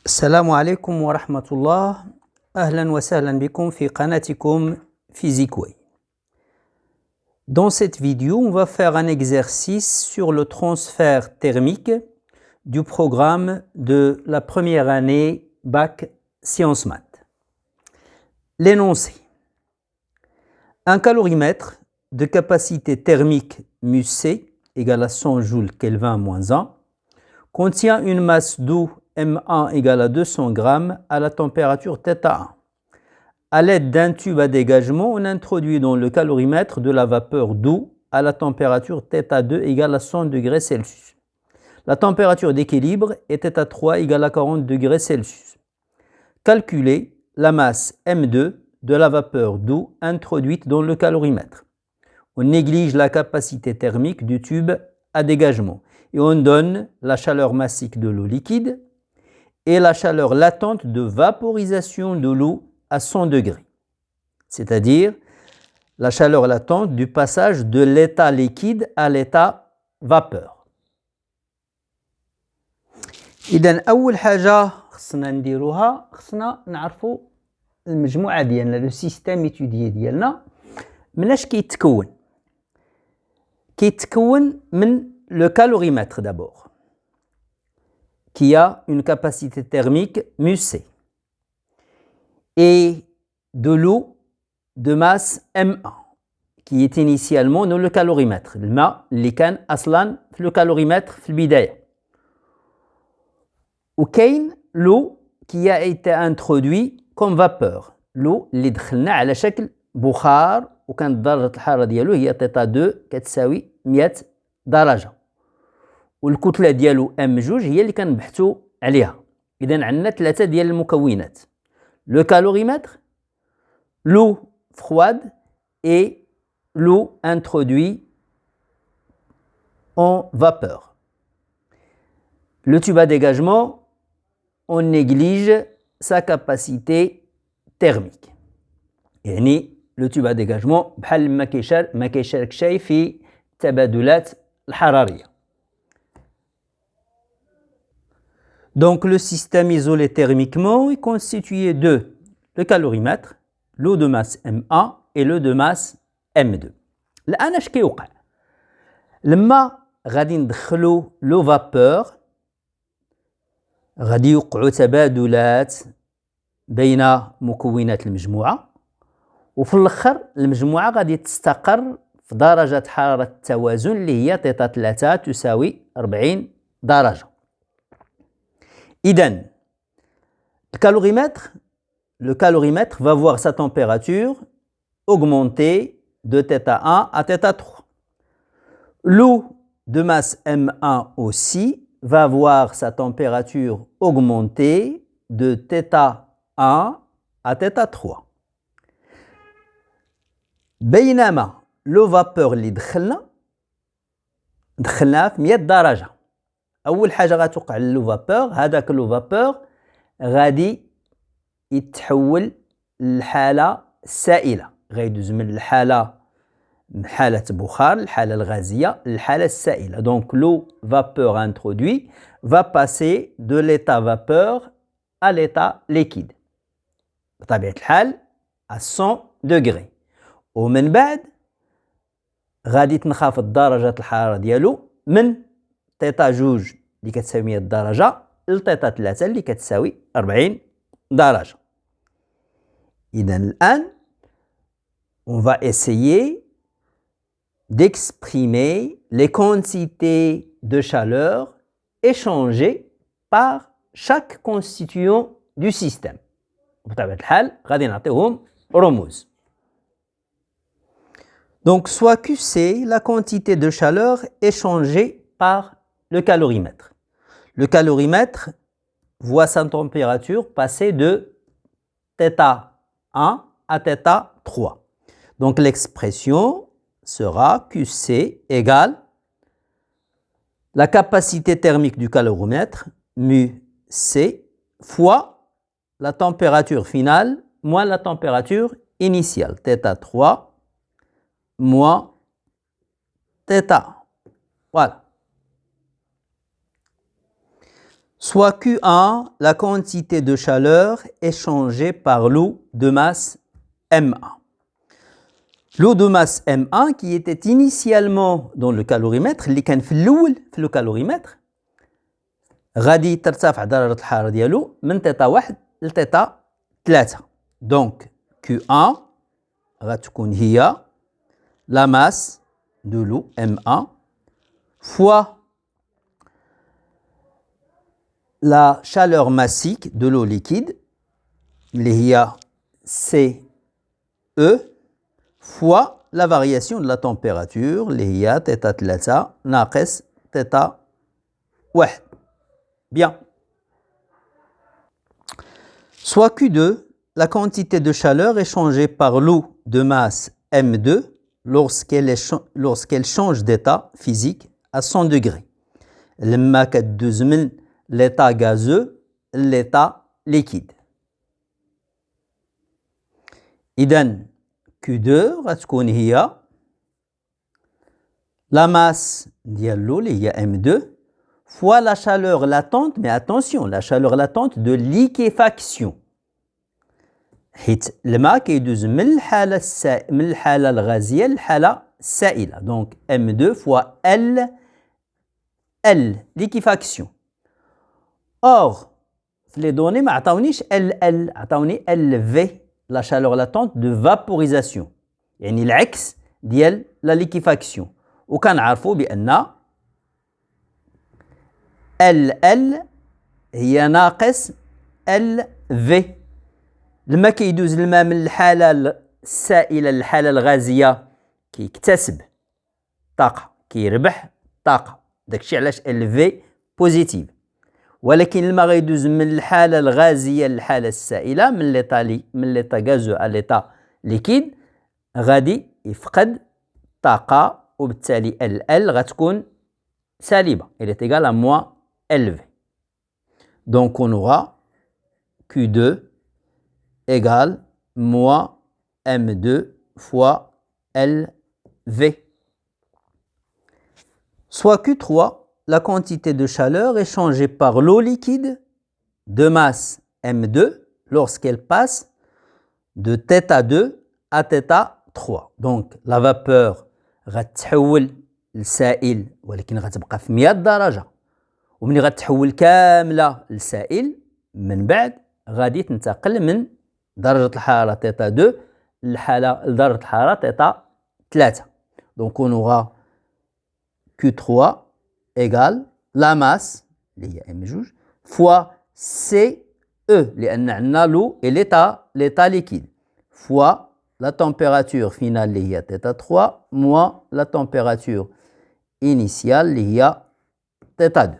السلام عليكم ورحمة الله. أهلا وسهلا بكم في قناتكم PhysiqueWay. Dans cette vidéo, on va faire un exercice sur le transfert thermique du programme de la première année Bac Sciences Maths. L'énoncé. Un calorimètre de capacité thermique μC égale à 100 joules Kelvin moins 1 contient une masse d'eau M1 égale à 200 grammes à la température θ1. À l'aide d'un tube à dégagement, on introduit dans le calorimètre de la vapeur d'eau à la température θ2 égale à 100 degrés Celsius. La température d'équilibre est θ3 égale à 40 degrés Celsius. Calculez la masse M2 de la vapeur d'eau introduite dans le calorimètre. On néglige la capacité thermique du tube à dégagement et on donne la chaleur massique de l'eau liquide et la chaleur latente de vaporisation de l'eau à 100 degrés, c'est-à-dire la chaleur latente du passage de l'état liquide à l'état vapeur. إذن أول حاجة خصنا نديروها خصنا نعرفوا المجموعة ديالنا لو سيستيم إيتوديي ديالنا مناش كيتكون من le calorimètre d'abord qui a une capacité thermique μC et de l'eau de masse M1 qui est initialement dans le calorimètre الماء اللي كان أصلا في le calorimètre في البداية وكاين l'eau qui a été introduit comme vapeur l'eau اللي دخلنا على شكل بخار وكانت درجة الحرارة ديالو هي θ2 كتساوي 100 درجة والكتلة ديالو M2 هي اللي كنبحثوا عليها. إذن عندنا ثلاثة ديال المكونات le calorimètre, l'eau froide et l'eau introduite en vapeur. Le tube à dégagement, on néglige sa capacité thermique. يعني le tube à dégagement بحال ما كيشارك شيء في التبادلات الحرارية. Donc le système isolé thermiquement est constitué de le calorimètre, l'eau de masse M1 et l'eau de masse M2. الآن اش كيوقع؟ لما غادي ندخلوا لو فابور غادي يوقعوا تبادلات بين مكونات المجموعة وفي الآخر المجموعة غادي تستقر في درجة حرارة التوازن اللي هي θ3 تساوي 40 درجة. إذن le calorimètre va voir sa température augmenter de θ1 à θ3. L'eau de masse M1 aussi va voir sa température augmenter de θ1 à θ3. بينما لو فابور اللي دخلناه في 100 درجة. أول حاجة غتوقع للو فابور هذاك لو فابور غادي يتحول للحالة السائلة غيدوز من حالة بخار الحالة الغازية للحالة السائلة. Donc l'eau vapeur introduit va passer de l'état vapeur à l'état liquide بطبيعة الحال à 100 degrés. ومن بعد غادي تنخفض درجة الحرارة ديالو من θ2 اللي كتساوي 100 درجة ل θ3 اللي كتساوي 40 درجة. إذن الآن on va essayer d'exprimer les quantités de chaleur échangées par chaque constituant du système. بطبيعة الحال غادي نعطيهم رموز. Donc soit QC la quantité de chaleur échangée par le calorimètre. Le calorimètre voit sa température passer de θ1 à θ3. Donc l'expression sera QC égale la capacité thermique du caloromètre μC fois la température finale moins la température initiale θ3 moins θ1. Voilà. Soit Q1, la quantité de chaleur échangée par l'eau de masse M1. L'eau de masse M1 qui était initialement dans le calorimètre, اللي كان في الأول في الكالوريمتر، غادي ترتفع درجة الحرارة ديالو من تيتا 1 لتيتا 3. دونك Q1 غتكون هي la masse de l'eau M1 fois la chaleur massique de l'eau liquide اللي هي CE fois la variation de la température اللي هي تيتا 3 ناقص تيتا 1. Bien. Soit Q2, la quantité de chaleur échangée par l'eau de masse M2 lorsqu'elle change d'état physique à 100 degrés. لما كتدوز من l'état gazeux l'état liquide. إذا Q2 غتكون هي la masse ديال l'eau اللي هي M2 fois la chaleur latente, mais attention, la chaleur latente de liquéfaction. حيت الماء كيدوز من الحالة الغازية للحالة السائلة. Donc M2 fois L liquéfaction. Or, في les données ما عطاونيش LL، عطاوني LV la chaleur latente de vaporisation. يعني العكس ديال la liquéfaction. وكنعرفوا بأن LL هي ناقص LV. لما كيدوز الماء من الحالة السائلة للحالة الغازية كيكتسب طاقة، كيربح طاقة. داكشي علاش LV بوزيتيف. ولكن الماء غيدوز من الحالة الغازية للحالة السائلة من ليطا غازو على ليطا ليكيد غادي يفقد طاقة، وبالتالي LL غتكون سالبة. Elle est égale à moins LV. Donc on aura Q2 égale moins M2 fois LV. Soit Q3, la quantité de chaleur échangée par l'eau liquide de masse M2 lorsqu'elle passe de θ2 à θ3. Donc la vapeur غتحول لسائل ولكن غتبقى في 100 درجة، ومن غتحول كاملة لسائل من بعد غادي تنتقل من درجة الحرارة θ2 لدرجة الحرارة θ3. Donc on aura Q3 égale la masse اللي هي M2 fois CE لأن عندنا l'eau et l'état liquide fois la température finale اللي هي θ3 moins la température initiale اللي هي θ2.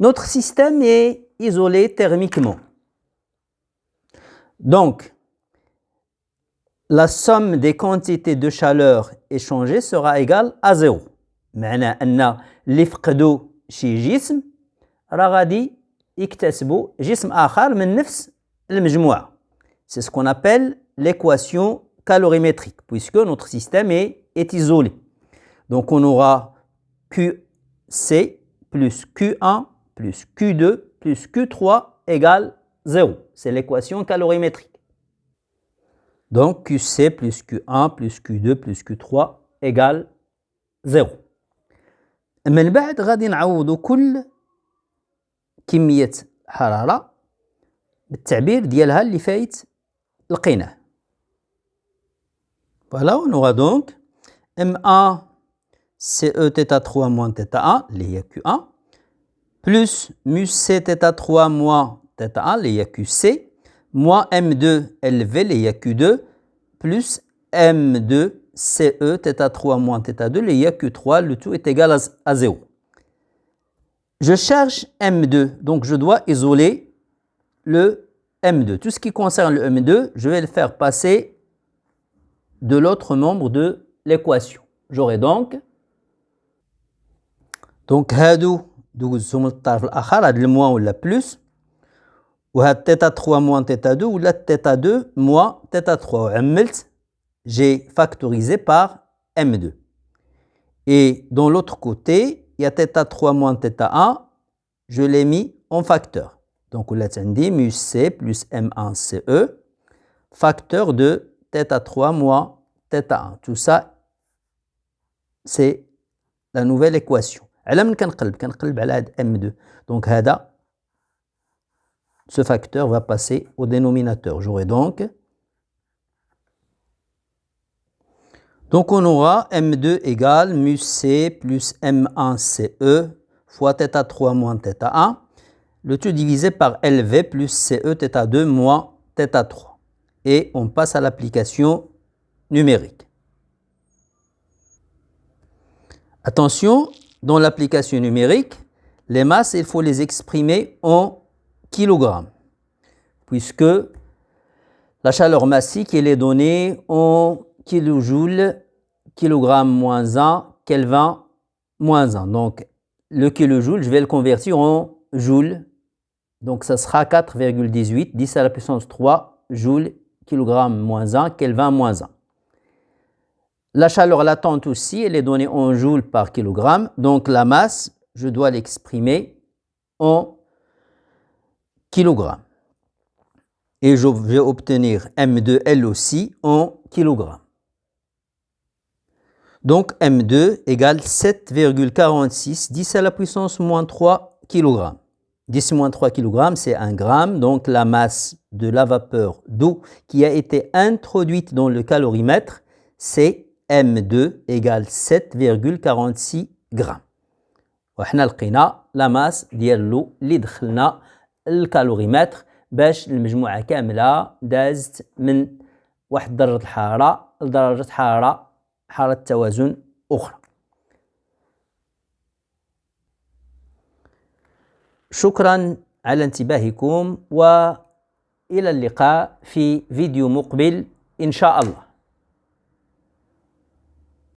Notre système est isolé thermiquement. Donc, la somme des quantités de chaleur échangées sera égale à 0. معناه أن اللي فقدوا شي جسم راه غادي يكتسبوا جسم آخر من نفس المجموعة. C'est ce qu'on appelle l'équation calorimétrique, puisque notre système est isolé. Donc on aura QC plus Q1 plus Q2 plus Q3 égale 0. C'est l'équation calorimétrique. Donc QC plus Q1 plus Q2 plus Q3 égale 0. من بعد غادي نعوضوا كل كمية حرارة بالتعبير ديالها اللي فايت لقيناه. Voilà, on aura donc M1 CE θ3 moins θ1 اللي هي Q1 plus mu C θ3 moins θ1 اللي هي QC moins M2 LV اللي هي Q2 plus M2 CE θ3 moins θ2 اللي هي Q3. Le tout est égal à 0. Je cherche M2, donc je dois isoler le M2. Tout ce qui concerne le M2, je vais le faire passer de l'autre membre de l'équation. J'aurai donc هادو دوزهم للطرف الآخر، هاد الموان ولا بلس، وهاد θ3 moins θ2 ولا θ2 moins θ3 وعملت j'ai factorisé par M2. Et dans l'autre côté, il y a θ3 moins θ1 je l'ai mis en facteur. Donc, on a dit mu C plus M1 CE, facteur de θ3 moins θ1. Tout ça, c'est la nouvelle équation. كنقلب على M2. Donc, ce facteur va passer au dénominateur. J'aurai donc on aura M2 égale mu C plus M1 CE fois θ3 moins θ1, le tout divisé par LV plus CE θ2 moins θ3. Et on passe à l'application numérique. Attention, dans l'application numérique, les masses, il faut les exprimer en kilogrammes, puisque la chaleur massique, elle est donnée en kilojoules, kilogramme moins 1, Kelvin moins 1. Donc, le kilojoule, je vais le convertir en joule. Donc, ça sera 4,18, 10 à la puissance 3, joule, kilogramme moins 1, Kelvin moins 1. La chaleur latente aussi, elle est donnée en joules par kilogramme. Donc, la masse, je dois l'exprimer en kilogrammes. Et je vais obtenir M2, elle aussi, en kilogrammes. Donc, M2 égale 7,46, 10 à la puissance moins 3 kg. 10 moins 3 kg, c'est 1 gramme. Donc, la masse de la vapeur d'eau qui a été introduite dans le calorimètre, c'est M2 égale 7,46 grammes. وحنا لقينا la masse ديال l'eau اللي دخلنا الكالوريمتر باش المجموعة كاملة دازت من واحد درجة الحرارة لدرجة حرارة توازن أخرى. شكرا على انتباهكم وإلى اللقاء في فيديو مقبل إن شاء الله.